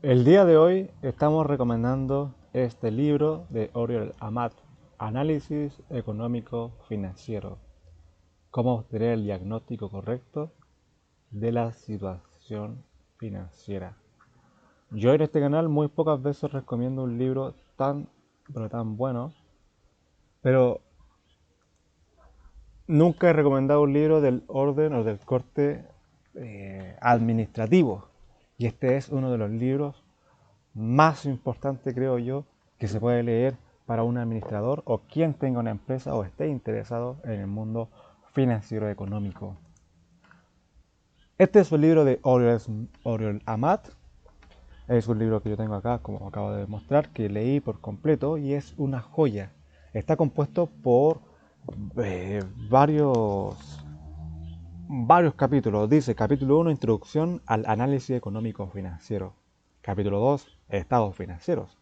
El día de hoy estamos recomendando este libro de Oriol Amat, Análisis Económico Financiero, cómo obtener el diagnóstico correcto de la situación financiera. Yo en este canal muy pocas veces recomiendo un libro pero tan bueno, pero nunca he recomendado un libro del orden o del corte administrativo. Y este es uno de los libros más importante, creo yo, que se puede leer para un administrador o quien tenga una empresa o esté interesado en el mundo financiero económico. Este es un libro de Oriol Amat. Es un libro que yo tengo acá, como acabo de demostrar, que leí por completo y es una joya. Está compuesto por eh, varios, varios capítulos. Dice capítulo 1, Introducción al análisis económico financiero. Capítulo 2, Estados financieros.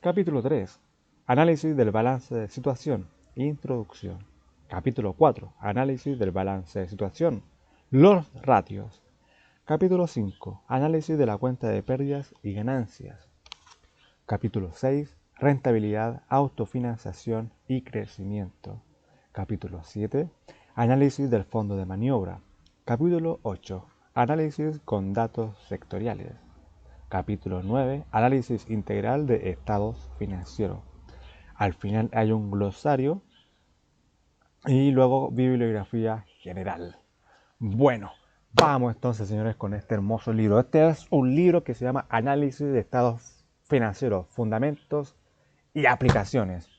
Capítulo 3. Análisis del balance de situación. Introducción. Capítulo 4. Análisis del balance de situación. Los ratios. Capítulo 5. Análisis de la cuenta de pérdidas y ganancias. Capítulo 6. Rentabilidad, autofinanciación y crecimiento. Capítulo 7. Análisis del fondo de maniobra. Capítulo 8. Análisis con datos sectoriales. Capítulo 9. Análisis integral de estados financieros. Al final hay un glosario y luego bibliografía general. Bueno, vamos entonces, señores, con este hermoso libro. Este es un libro que se llama Análisis de estados financieros, fundamentos y aplicaciones.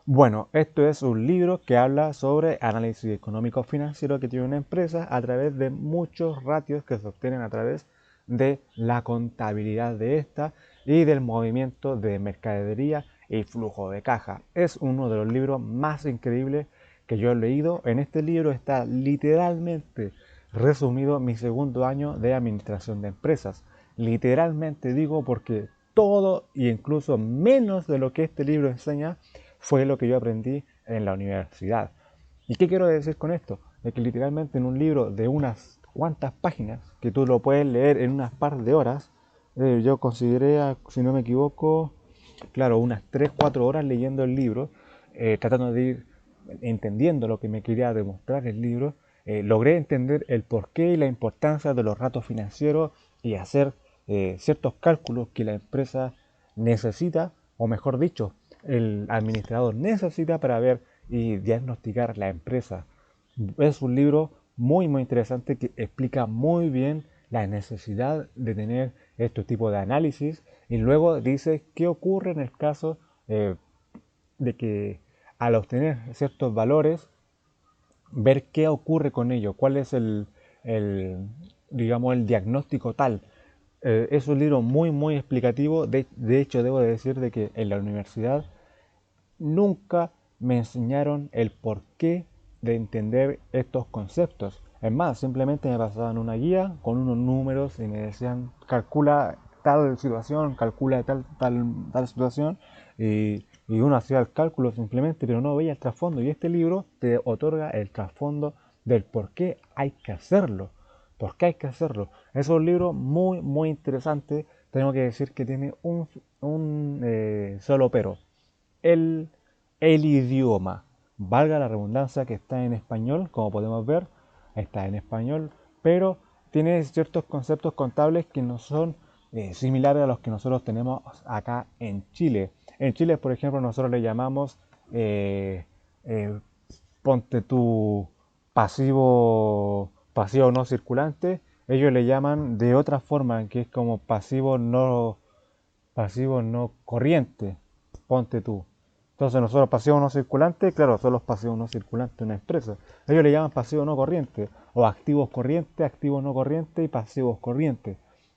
Bueno, esto es un libro que habla sobre análisis económico financiero que tiene una empresa a través de muchos ratios que se obtienen a través de la contabilidad de esta y del movimiento de mercadería y flujo de caja. Es uno de los libros más increíbles que yo he leído. En este libro está literalmente resumido mi segundo año de administración de empresas. Literalmente digo porque todo e incluso menos de lo que este libro enseña fue lo que yo aprendí en la universidad. ¿Y qué quiero decir con esto? De que literalmente en un libro de unas cuantas páginas, que tú lo puedes leer en unas par de horas, yo consideré, si no me equivoco, claro, unas 3 4 horas leyendo el libro, tratando de ir entendiendo lo que me quería demostrar el libro, logré entender el porqué y la importancia de los ratos financieros y hacer ciertos cálculos que la empresa necesita, o mejor dicho, el administrador necesita para ver y diagnosticar la empresa. Es un libro muy interesante que explica muy bien la necesidad de tener este tipo de análisis y luego dice qué ocurre en el caso de que al obtener ciertos valores, ver qué ocurre con ello, cuál es el digamos, el diagnóstico tal. Es un libro muy explicativo. De hecho, debo de decir de que en la universidad nunca me enseñaron el porqué de entender estos conceptos. Es más, simplemente me pasaban una guía con unos números y me decían, calcula tal situación, calcula tal situación, y uno hacía el cálculo simplemente, pero no veía el trasfondo. Y este libro te otorga el trasfondo del por qué hay que hacerlo. ¿Por qué hay que hacerlo? Es un libro muy interesante. Tengo que decir que tiene un solo pero el, el idioma. Valga la redundancia que está en español, como podemos ver, está en español, pero tiene ciertos conceptos contables que no son similares a los que nosotros tenemos acá en Chile. En Chile, por ejemplo, nosotros le llamamos, eh, eh, ponte tu pasivo no circulante, ellos le llaman de otra forma, que es como pasivo no corriente, ponte tú. Entonces nosotros pasivos no circulantes, claro, son los pasivos no circulantes de una empresa. Ellos le llaman pasivo no corriente, o activos corrientes, activos no corrientes y pasivos corrientes.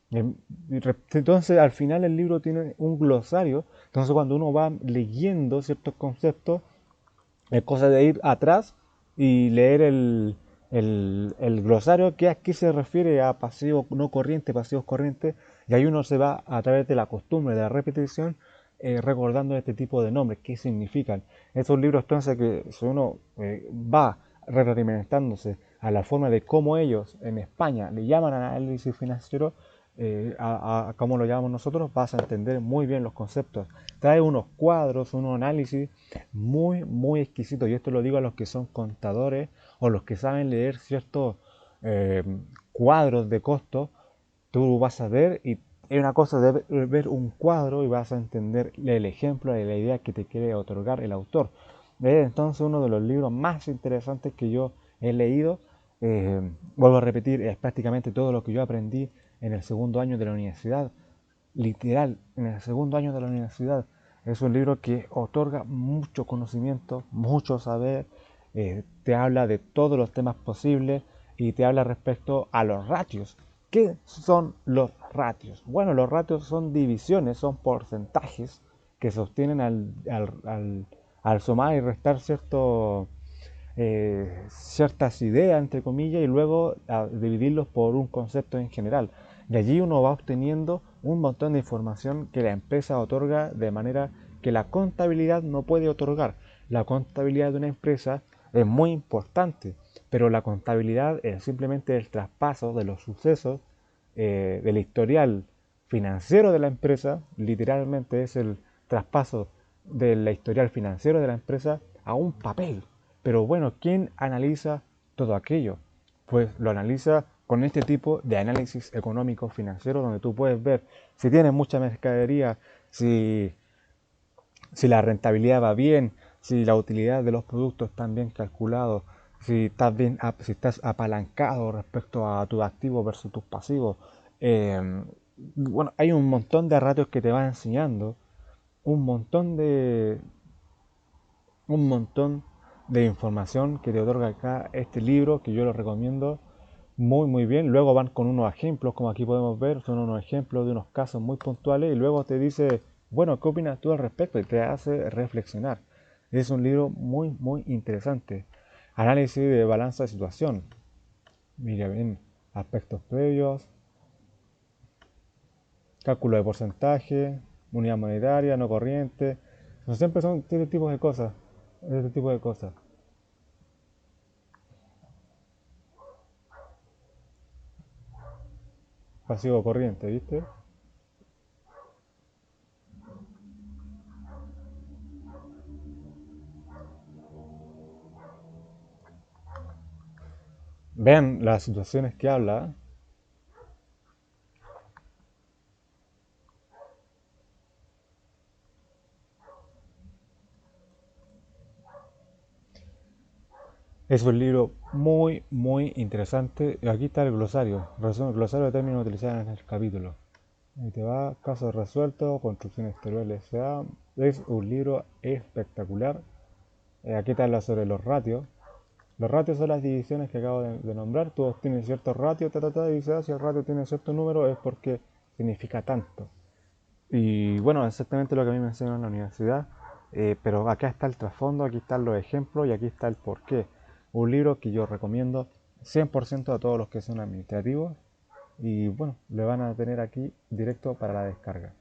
Entonces al final el libro tiene un glosario, entonces cuando uno va leyendo ciertos conceptos, es cosa de ir atrás y leer el glosario que aquí se refiere a pasivos no corrientes, pasivos corrientes, y ahí uno se va a través de la costumbre, de la repetición, recordando este tipo de nombres, qué significan. Esos libros entonces que si uno va retroalimentándose a la forma de cómo ellos en España le llaman análisis financiero, a como lo llamamos nosotros, vas a entender muy bien los conceptos. Trae unos cuadros, unos análisis muy exquisitos. Y esto lo digo a los que son contadores o los que saben leer ciertos eh, cuadros de costo. Tú vas a ver y es una cosa de ver un cuadro y vas a entender el ejemplo y la idea que te quiere otorgar el autor. Es entonces uno de los libros más interesantes que yo he leído. Vuelvo a repetir, es prácticamente todo lo que yo aprendí en el segundo año de la universidad. Literal, en el segundo año de la universidad. Es un libro que otorga mucho conocimiento, mucho saber, te habla de todos los temas posibles y te habla respecto a los ratios. ¿Qué son los ratios? Bueno, los ratios son divisiones, son porcentajes que se obtienen al sumar y restar ciertas ideas, entre comillas, y luego a dividirlos por un concepto en general. Y allí uno va obteniendo un montón de información que la empresa otorga de manera que la contabilidad no puede otorgar. La contabilidad de una empresa es muy importante, pero la contabilidad es simplemente el traspaso de los sucesos del historial financiero de la empresa, literalmente es el traspaso del historial financiero de la empresa a un papel. Pero bueno, ¿quién analiza todo aquello? Pues lo analiza con este tipo de análisis económico financiero donde tú puedes ver si tienes mucha mercadería, si, si la rentabilidad va bien, si la utilidad de los productos están bien calculados, si estás apalancado respecto a tus activos versus tus pasivos. Eh, bueno, hay un montón de ratios que te va enseñando, un montón de, un montón de información que te otorga acá este libro, que yo lo recomiendo muy bien. Luego van con unos ejemplos, como aquí podemos ver, son unos ejemplos de unos casos muy puntuales y luego te dice, bueno, ¿qué opinas tú al respecto? Y te hace reflexionar. Es un libro muy interesante. Análisis de balanza de situación. Mira bien, aspectos previos, cálculo de porcentaje, unidad monetaria, no corriente. Siempre son este tipo de cosas. Este tipo de cosas. Pasivo corriente, ¿viste? Vean las situaciones que habla. Es un libro muy interesante. Aquí está el glosario. Glosario de términos utilizados en el capítulo. Ahí te va, casos resueltos, construcción exterior S.A. Es un libro espectacular. Aquí te habla sobre los ratios. Los ratios son las divisiones que acabo de nombrar. Tú obtienes cierto ratio, y dice, si el ratio tiene cierto número es porque significa tanto. Y bueno, exactamente lo que a mí me enseñaron en la universidad, pero acá está el trasfondo, aquí están los ejemplos y aquí está el porqué. Un libro que yo recomiendo 100% a todos los que son administrativos y bueno, le van a tener aquí directo para la descarga.